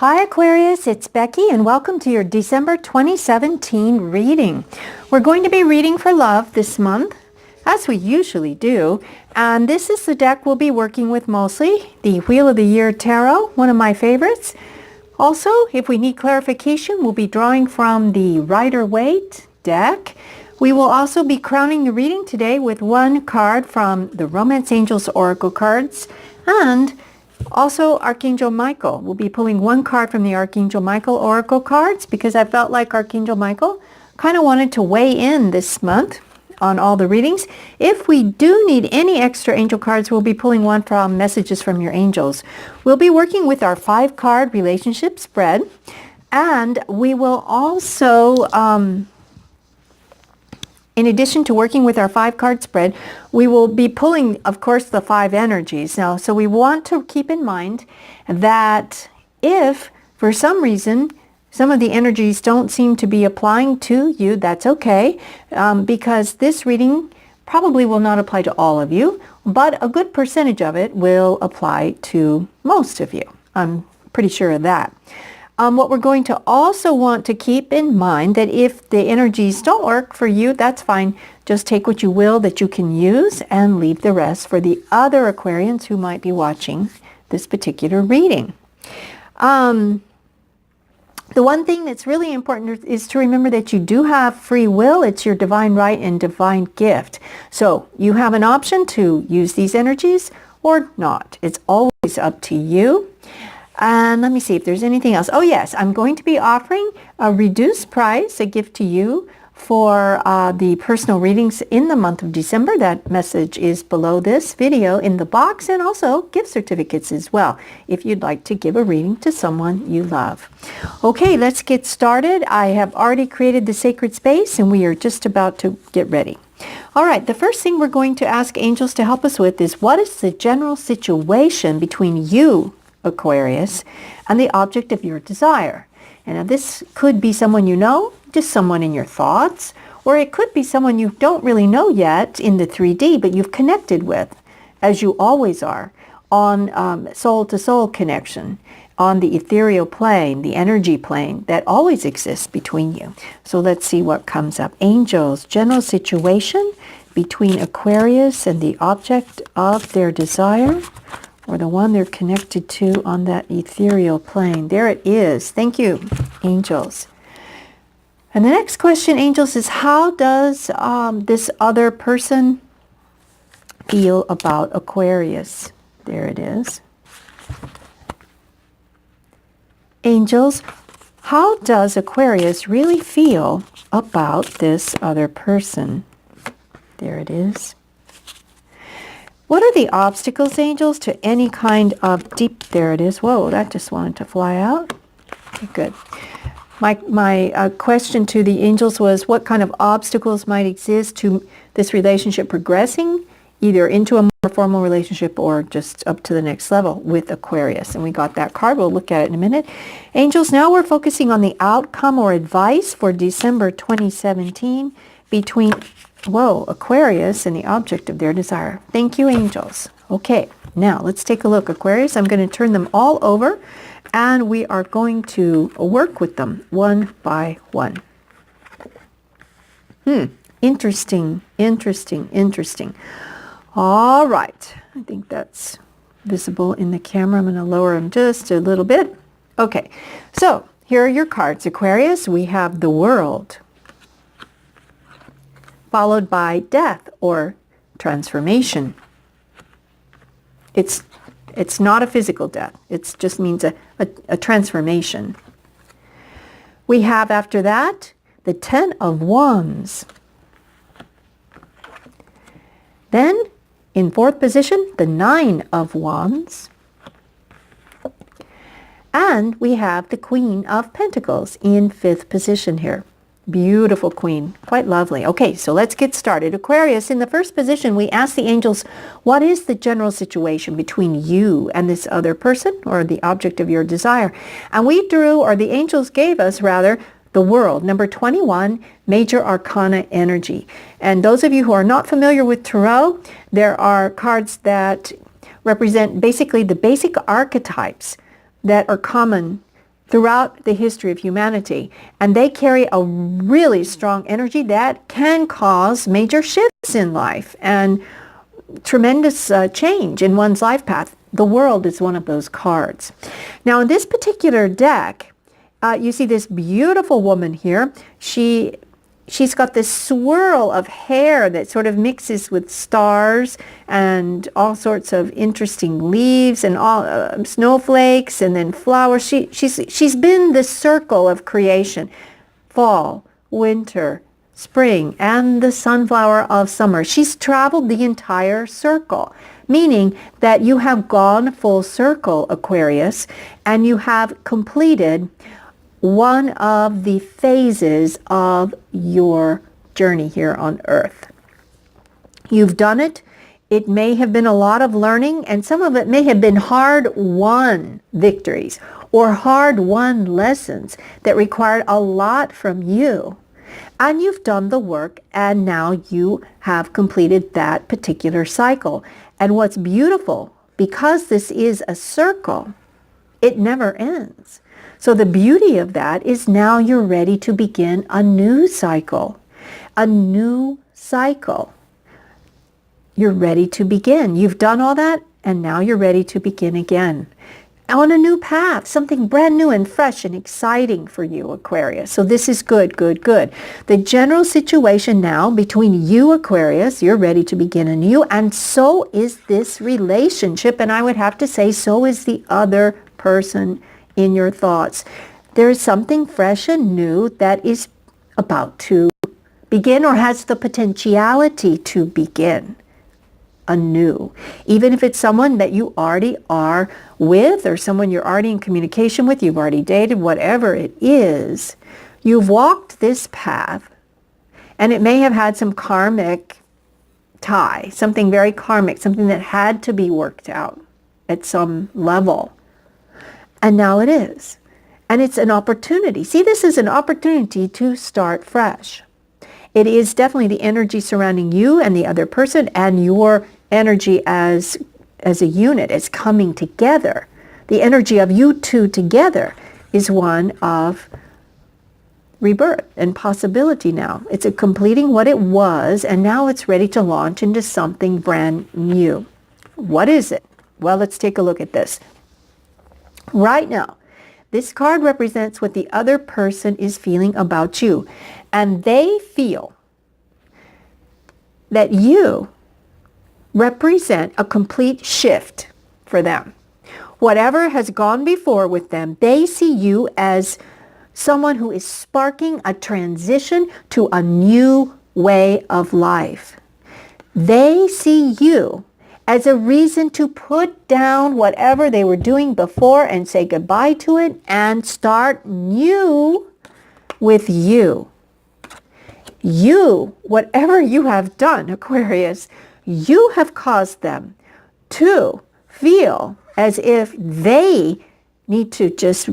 Hi Aquarius, it's Becky and welcome to your December 2017 reading. We're going to be reading for love this month, as we usually do, and this is the deck we'll be working with mostly, the Wheel of the Year Tarot, one of my favorites. Also, if we need clarification, we'll be drawing from the Rider-Waite deck. We will also be crowning the reading today with one card from the Romance Angels Oracle cards, and also Archangel Michael. We'll be pulling one card from the Archangel Michael Oracle cards because I felt like Archangel Michael kind of wanted to weigh in this month on all the readings. If we do need any extra angel cards, we'll be pulling one from Messages from Your Angels. We'll be working with our 5-card relationship spread, and we will also in addition to working with our 5-card spread, we will be pulling, of course, the 5 energies. Now, so we want to keep in mind that if, for some reason, some of the energies don't seem to be applying to you, that's okay, because this reading probably will not apply to all of you, but a good percentage of it will apply to most of you. I'm pretty sure of that. What we're going to also want to keep in mind that if the energies don't work for you, that's fine. Just take what you will that you can use and leave the rest for the other Aquarians who might be watching this particular reading. The one thing that's really important is to remember that you do have free will. It's your divine right and divine gift. So you have an option to use these energies or not. It's always up to you. And let me see if there's anything else. Oh yes, I'm going to be offering a reduced price, a gift to you for the personal readings in the month of December. That message is below this video in the box, and also gift certificates as well if you'd like to give a reading to someone you love. Okay, let's get started. I have already created the sacred space and we are just about to get ready. All right, the first thing we're going to ask angels to help us with is what is the general situation between you, Aquarius, and the object of your desire. And now this could be someone you know, just someone in your thoughts, or it could be someone you don't really know yet in the 3D, but you've connected with, as you always are, on soul-to-soul connection, on the ethereal plane, the energy plane that always exists between you. So let's see what comes up. Angels, general situation between Aquarius and the object of their desire, or the one they're connected to on that ethereal plane. There it is. Thank you, angels. And the next question, angels, is how does this other person feel about Aquarius? There it is. Angels, how does Aquarius really feel about this other person? There it is. What are the obstacles, angels, to any kind of deep... There it is. Whoa, that just wanted to fly out. Okay, good. My question to the angels was what kind of obstacles might exist to this relationship progressing, either into a more formal relationship or just up to the next level with Aquarius. And we got that card. We'll look at it in a minute. Angels, now we're focusing on the outcome or advice for December 2017 between... Aquarius and the object of their desire. Thank you, angels. Okay, now let's take a look. Aquarius, I'm going to turn them all over and we are going to work with them one by one. Interesting. All right. I think that's visible in the camera. I'm going to lower them just a little bit. Okay, so here are your cards, Aquarius. We have the World, followed by death or transformation. It's not a physical death. It just means a transformation. We have after that the 10 of Wands. Then in 4th position, the 9 of Wands. And we have the Queen of Pentacles in 5th position here. Beautiful queen. Quite lovely. Okay, so let's get started. Aquarius, in the first position, we ask the angels, what is the general situation between you and this other person or the object of your desire? And we drew, or the angels gave us rather, the World, number 21, Major Arcana Energy. And those of you who are not familiar with Tarot, there are cards that represent basically the basic archetypes that are common throughout the history of humanity. And they carry a really strong energy that can cause major shifts in life and tremendous change in one's life path. The World is one of those cards. Now in this particular deck, you see this beautiful woman here. She's got this swirl of hair that sort of mixes with stars and all sorts of interesting leaves and all snowflakes and then flowers. She's been the circle of creation. Fall, winter, spring, and the sunflower of summer. She's traveled the entire circle, meaning that you have gone full circle, Aquarius, and you have completed one of the phases of your journey here on Earth. You've done it. It may have been a lot of learning, and some of it may have been hard-won victories or hard-won lessons that required a lot from you. And you've done the work, and now you have completed that particular cycle. And what's beautiful, because this is a circle, it never ends. So the beauty of that is now you're ready to begin a new cycle. A new cycle. You're ready to begin. You've done all that, and now you're ready to begin again. On a new path, something brand new and fresh and exciting for you, Aquarius. So this is good, good, good. The general situation now between you, Aquarius, you're ready to begin anew, and so is this relationship, and I would have to say so is the other person in your thoughts. There is something fresh and new that is about to begin or has the potentiality to begin anew. Even if it's someone that you already are with or someone you're already in communication with, you've already dated, whatever it is, you've walked this path and it may have had some karmic tie, something very karmic, something that had to be worked out at some level. And now it is. And it's an opportunity. See, this is an opportunity to start fresh. It is definitely the energy surrounding you and the other person and your energy as a unit is coming together. The energy of you two together is one of rebirth and possibility now. It's a completing what it was, and now it's ready to launch into something brand new. What is it? Well, let's take a look at this. Right now, this card represents what the other person is feeling about you. And they feel that you represent a complete shift for them. Whatever has gone before with them, they see you as someone who is sparking a transition to a new way of life. They see you as a reason to put down whatever they were doing before and say goodbye to it and start new with you. You, whatever you have done, Aquarius, you have caused them to feel as if they need to just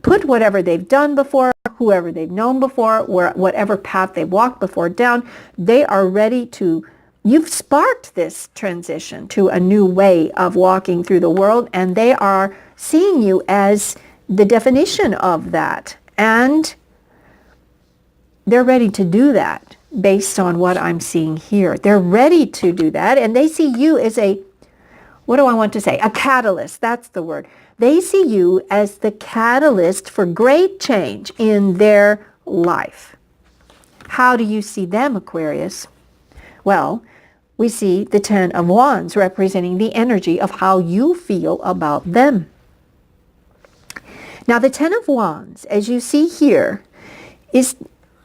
put whatever they've done before, whoever they've known before, whatever path they walked before down, they are ready to. You've sparked this transition to a new way of walking through the world, and they are seeing you as the definition of that. And they're ready to do that based on what I'm seeing here. They're ready to do that, and they see you as a, what do I want to say? A catalyst. That's the word. They see you as the catalyst for great change in their life. How do you see them, Aquarius? Well, we see the Ten of Wands representing the energy of how you feel about them. Now, the Ten of Wands, as you see here, is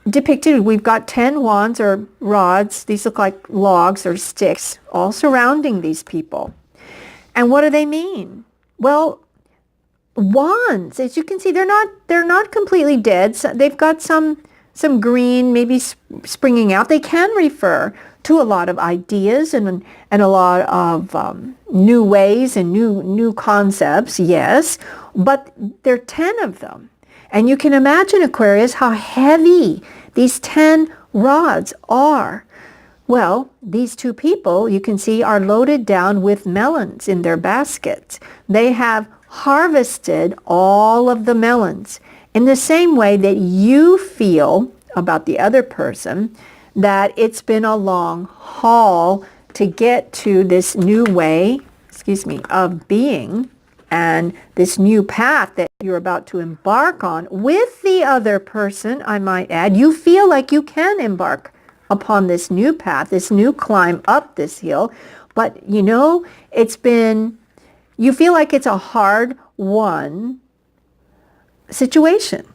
depicted. We've got 10 wands or rods. These look like logs or sticks all surrounding these people. And what do they mean? Well, wands, as you can see, they're not completely dead. So they've got some green maybe springing out. They can refer to a lot of ideas and a lot of new ways and new concepts, yes, but there are 10 of them. And you can imagine, Aquarius, how heavy these 10 rods are. Well, these two people, you can see, are loaded down with melons in their baskets. They have harvested all of the melons. In the same way that you feel about the other person, that it's been a long haul to get to this new way, of being, and this new path that you're about to embark on with the other person, I might add. You feel like you can embark upon this new path, this new climb up this hill, but you feel like it's a hard-won situation.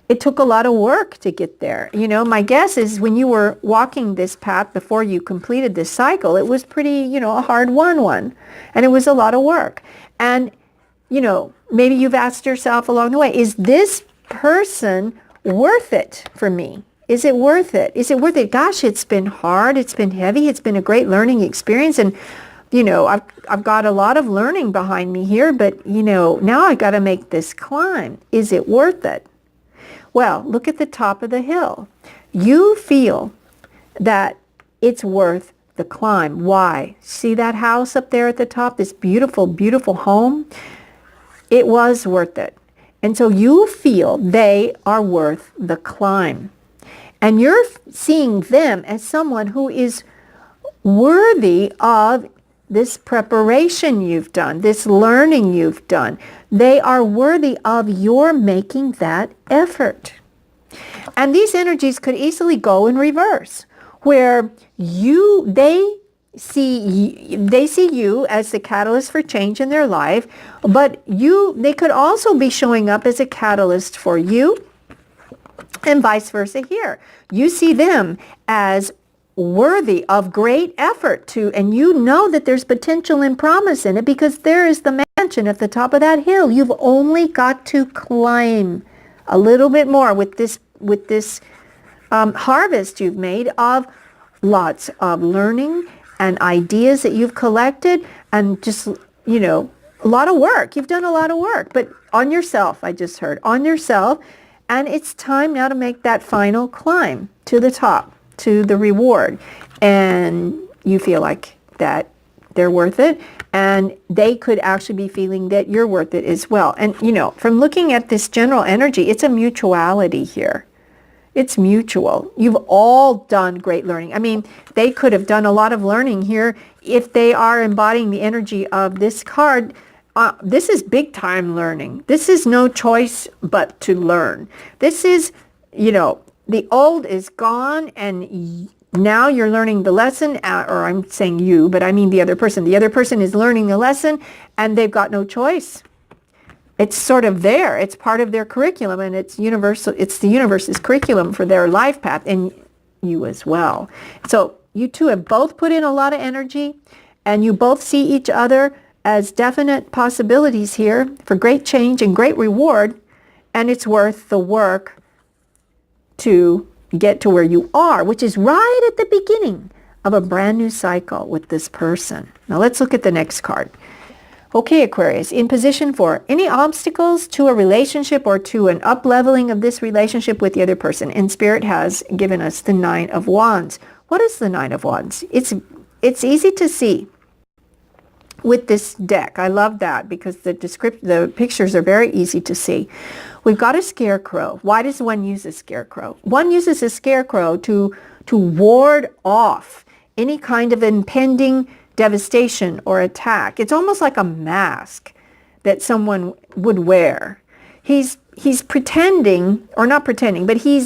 It took a lot of work to get there. My guess is when you were walking this path before you completed this cycle, it was pretty, a hard-won one. And it was a lot of work. And, maybe you've asked yourself along the way, is this person worth it for me? Is it worth it? Is it worth it? Gosh, it's been hard. It's been heavy. It's been a great learning experience. And, I've got a lot of learning behind me here, but, now I got to make this climb. Is it worth it? Well, look at the top of the hill. You feel that it's worth the climb. Why? See that house up there at the top, this beautiful, beautiful home? It was worth it. And so you feel they are worth the climb. And you're seeing them as someone who is worthy of this preparation you've done, this learning you've done. They are worthy of your making that effort. And these energies could easily go in reverse, where they see you as the catalyst for change in their life, but they could also be showing up as a catalyst for you, and vice versa here. You see them as worthy of great effort and you know that there's potential and promise in it because there is the mansion at the top of that hill. You've only got to climb a little bit more with this harvest you've made of lots of learning and ideas that you've collected, and just, a lot of work. You've done a lot of work, but on yourself, I just heard, on yourself. And it's time now to make that final climb to the top, to the reward. And you feel like that they're worth it. And they could actually be feeling that you're worth it as well. And, from looking at this general energy, it's a mutuality here. It's mutual. You've all done great learning. I mean, they could have done a lot of learning here if they are embodying the energy of this card. This is big time learning. This is no choice but to learn. This is, the old is gone and now you're learning the lesson, or I'm saying you, but I mean the other person. The other person is learning the lesson and they've got no choice. It's sort of there. It's part of their curriculum, and it's universal. It's the universe's curriculum for their life path, and you as well. So you two have both put in a lot of energy, and you both see each other as definite possibilities here for great change and great reward, and it's worth the work to get to where you are, which is right at the beginning of a brand new cycle with this person. Now let's look at the next card. Okay, Aquarius, in position 4, any obstacles to a relationship or to an up-leveling of this relationship with the other person? And Spirit has given us the 9 of Wands. What is the 9 of Wands? It's easy to see with this deck. I love that because the pictures are very easy to see. We've got a scarecrow. Why does one use a scarecrow? One uses a scarecrow to ward off any kind of impending devastation or attack. It's almost like a mask that someone would wear. He's pretending, or not pretending, but he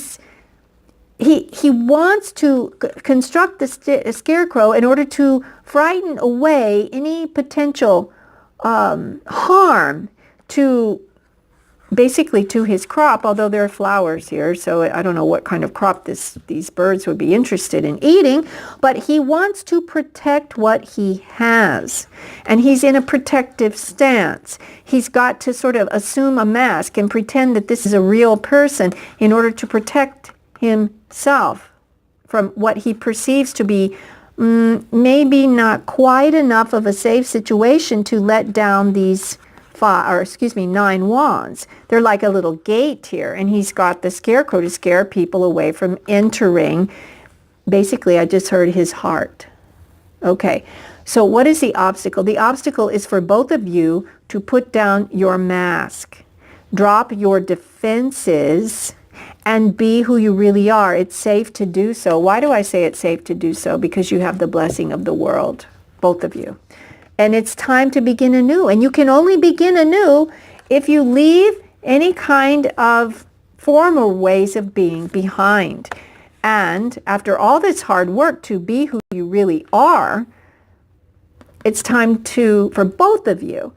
wants to construct the scarecrow in order to frighten away any potential harm to his crop, although there are flowers here, so I don't know what kind of crop these birds would be interested in eating, but he wants to protect what he has, and he's in a protective stance. He's got to sort of assume a mask and pretend that this is a real person in order to protect himself from what he perceives to be maybe not quite enough of a safe situation to let down these 9 wands. They're like a little gate here, and he's got the scarecrow to scare people away from entering. Basically, I just heard his heart. Okay, so what is the obstacle? The obstacle is for both of you to put down your mask. Drop your defenses and be who you really are. It's safe to do so. Why do I say it's safe to do so? Because you have the blessing of the world, both of you. And it's time to begin anew. And you can only begin anew if you leave any kind of former ways of being behind. And after all this hard work to be who you really are, it's time for both of you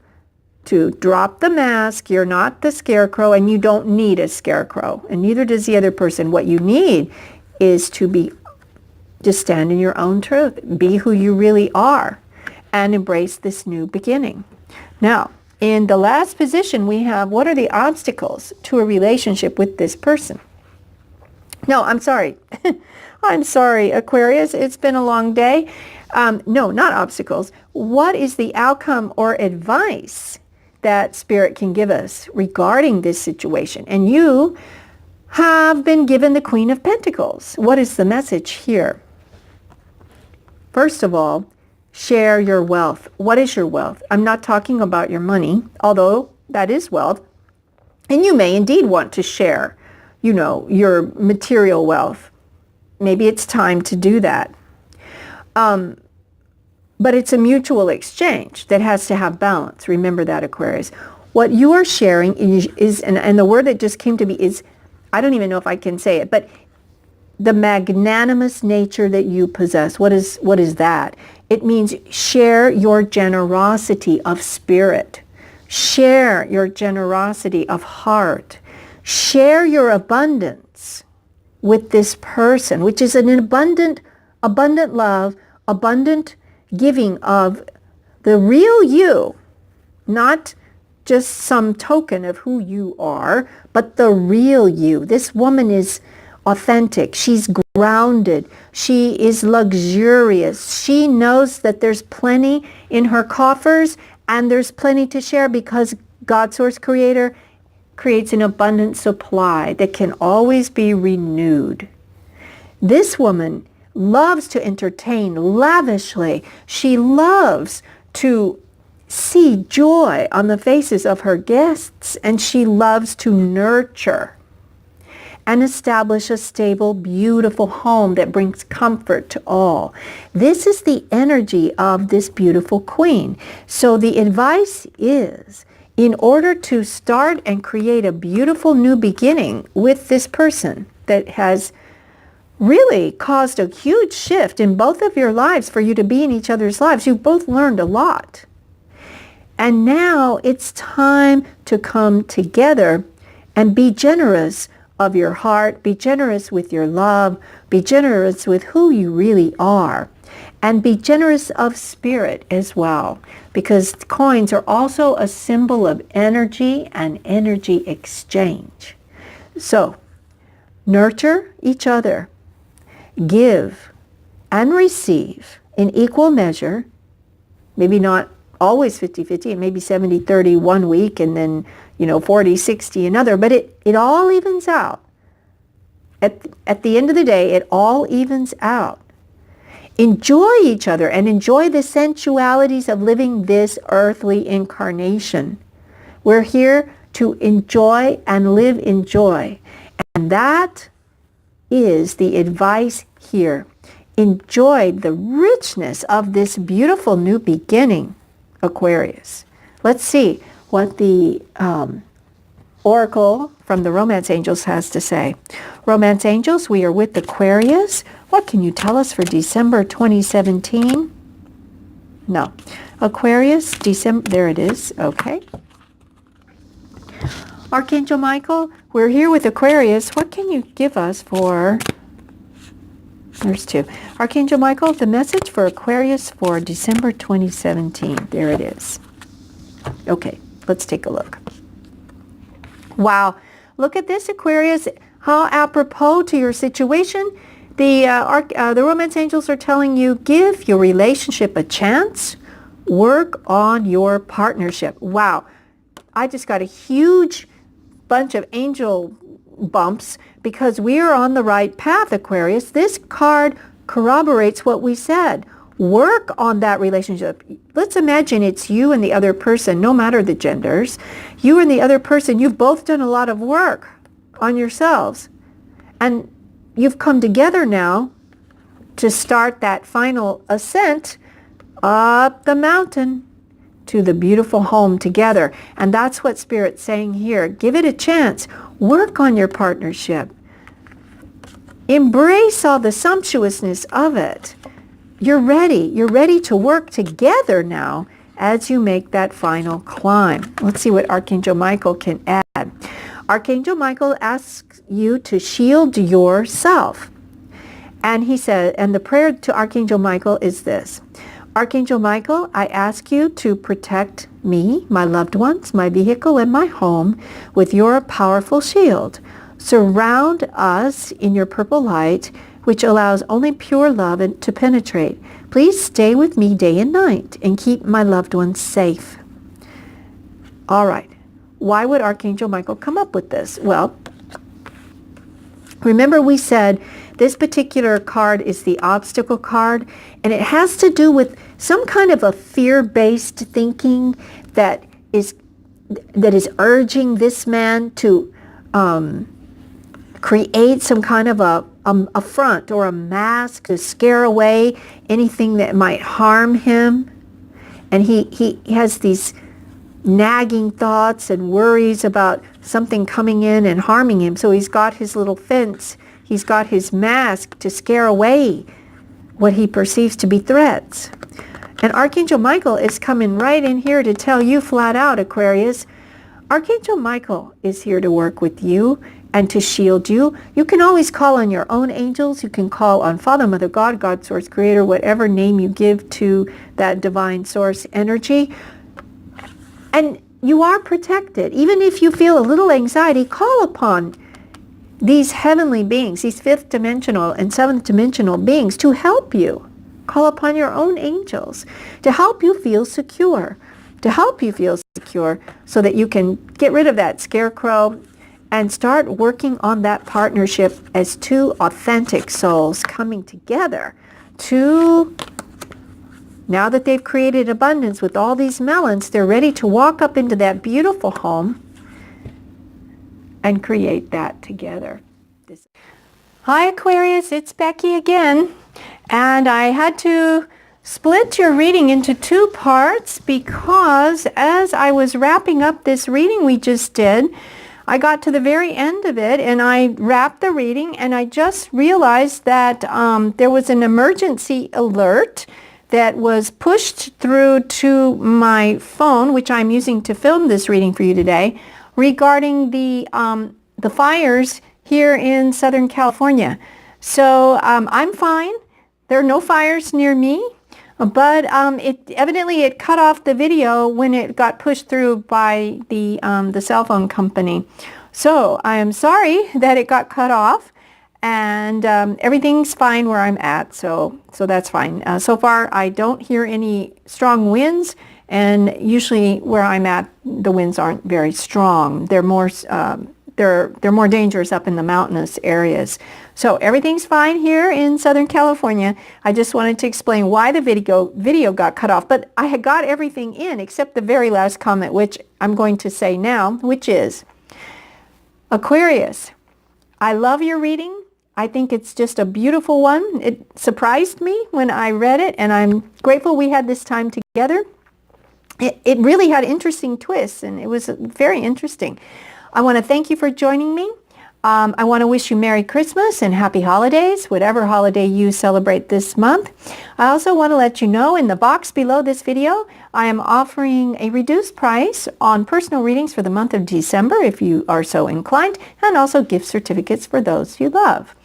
to drop the mask. You're not the scarecrow, and you don't need a scarecrow, and neither does the other person. What you need is to stand in your own truth, be who you really are, and embrace this new beginning. Now, in the last position, we have, what are the obstacles to a relationship with this person? No, I'm sorry. I'm sorry, Aquarius. It's been a long day. No, not obstacles. What is the outcome or advice that Spirit can give us regarding this situation? And you have been given the Queen of Pentacles. What is the message here? First of all, share your wealth. What is your wealth? I'm not talking about your money, although that is wealth. And you may indeed want to share, your material wealth. Maybe it's time to do that. But it's a mutual exchange that has to have balance. Remember that, Aquarius. What you are sharing is and the word that just came to me is, I don't even know if I can say it, but the magnanimous nature that you possess. What is that? It means share your generosity of spirit. Share your generosity of heart. Share your abundance with this person, which is an abundant love, abundant giving of the real you, not just some token of who you are, but the real you. This woman is authentic. She's grounded. She is luxurious. She knows that there's plenty in her coffers and there's plenty to share because God, Source Creator, creates an abundant supply that can always be renewed. This woman loves to entertain lavishly. She loves to see joy on the faces of her guests, and she loves to nurture and establish a stable, beautiful home that brings comfort to all. This is the energy of this beautiful queen. So the advice is, in order to start and create a beautiful new beginning with this person that has really caused a huge shift in both of your lives for you to be in each other's lives. You've both learned a lot. And now it's time to come together and be generous of your heart, be generous with your love, be generous with who you really are, and be generous of spirit as well, because coins are also a symbol of energy and energy exchange. So, nurture each other. Give and receive in equal measure, maybe not always 50-50, it may be 70-30 one week and then 40-60 another, but it all evens out. At the end of the day, it all evens out. Enjoy each other and enjoy the sensualities of living this earthly incarnation. We're here to enjoy and live in joy. And that is the advice here. Enjoy the richness of this beautiful new beginning, Aquarius. Let's see what the Oracle from the Romance Angels has to say. Romance Angels, we are with Aquarius. What can you tell us for December 2017? No. Aquarius, December, there it is. Okay. Archangel Michael, we're here with Aquarius. What can you give us for, there's two. Archangel Michael, the message for Aquarius for December 2017. There it is. Okay, let's take a look. Wow, look at this, Aquarius. How apropos to your situation. The Romance Angels are telling you, give your relationship a chance. Work on your partnership. Wow, I just got a huge bunch of angel bumps because we are on the right path, Aquarius. This card corroborates what we said. Work on that relationship. Let's imagine it's you and the other person, no matter the genders. You and the other person, you've both done a lot of work on yourselves. And you've come together now to start that final ascent up the mountain to the beautiful home together. And that's what Spirit's saying here. Give it a chance. Work on your partnership. Embrace all the sumptuousness of it. You're ready. You're ready to work together now as you make that final climb. Let's see what Archangel Michael can add. Archangel Michael asks you to shield yourself. And he said, and the prayer to Archangel Michael is this. Archangel Michael, I ask you to protect me, my loved ones, my vehicle, and my home with your powerful shield. Surround us in your purple light, which allows only pure love to penetrate. Please stay with me day and night and keep my loved ones safe. All right. Why would Archangel Michael come up with this? Well, remember we said this particular card is the obstacle card, and it has to do with some kind of a fear-based thinking that is urging this man to create some kind of a front or a mask to scare away anything that might harm him. And he has these nagging thoughts and worries about something coming in and harming him. So he's got his little fence. He's got his mask to scare away what he perceives to be threats. And Archangel Michael is coming right in here to tell you flat out, Aquarius, Archangel Michael is here to work with you and to shield you. You can always call on your own angels. You can call on Father, Mother, God, God, Source, Creator, whatever name you give to that divine source energy. And you are protected. Even if you feel a little anxiety, call upon these heavenly beings, these fifth dimensional and seventh dimensional beings to help you. Call upon your own angels to help you feel secure, so that you can get rid of that scarecrow and start working on that partnership as two authentic souls coming together to, now that they've created abundance with all these melons, they're ready to walk up into that beautiful home and create that together. Hi Aquarius, it's Becky again. And I had to split your reading into two parts because as I was wrapping up this reading we just did, I got to the very end of it and I wrapped the reading and I just realized that there was an emergency alert that was pushed through to my phone, which I'm using to film this reading for you today, regarding the fires here in Southern California. So I'm fine. There are no fires near me, but it cut off the video when it got pushed through by the cell phone company. So I am sorry that it got cut off, and everything's fine where I'm at. So that's fine. So far, I don't hear any strong winds, and usually where I'm at, the winds aren't very strong. They're more they're more dangerous up in the mountainous areas. So everything's fine here in Southern California. I just wanted to explain why the video got cut off, but I had got everything in except the very last comment, which I'm going to say now, which is, Aquarius, I love your reading. I think it's just a beautiful one. It surprised me when I read it, and I'm grateful we had this time together. It really had interesting twists, and it was very interesting. I want to thank you for joining me. I want to wish you Merry Christmas and Happy Holidays, whatever holiday you celebrate this month. I also want to let you know in the box below this video, I am offering a reduced price on personal readings for the month of December if you are so inclined, and also gift certificates for those you love.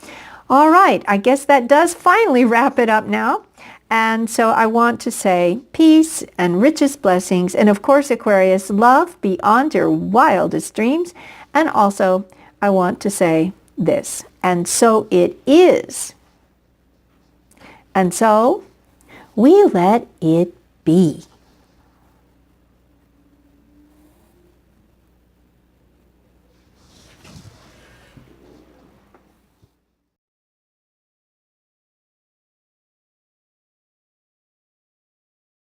All right, I guess that does finally wrap it up now. And so I want to say peace and richest blessings. And of course, Aquarius, love beyond your wildest dreams. And also, I want to say this. And so it is. And so we let it be.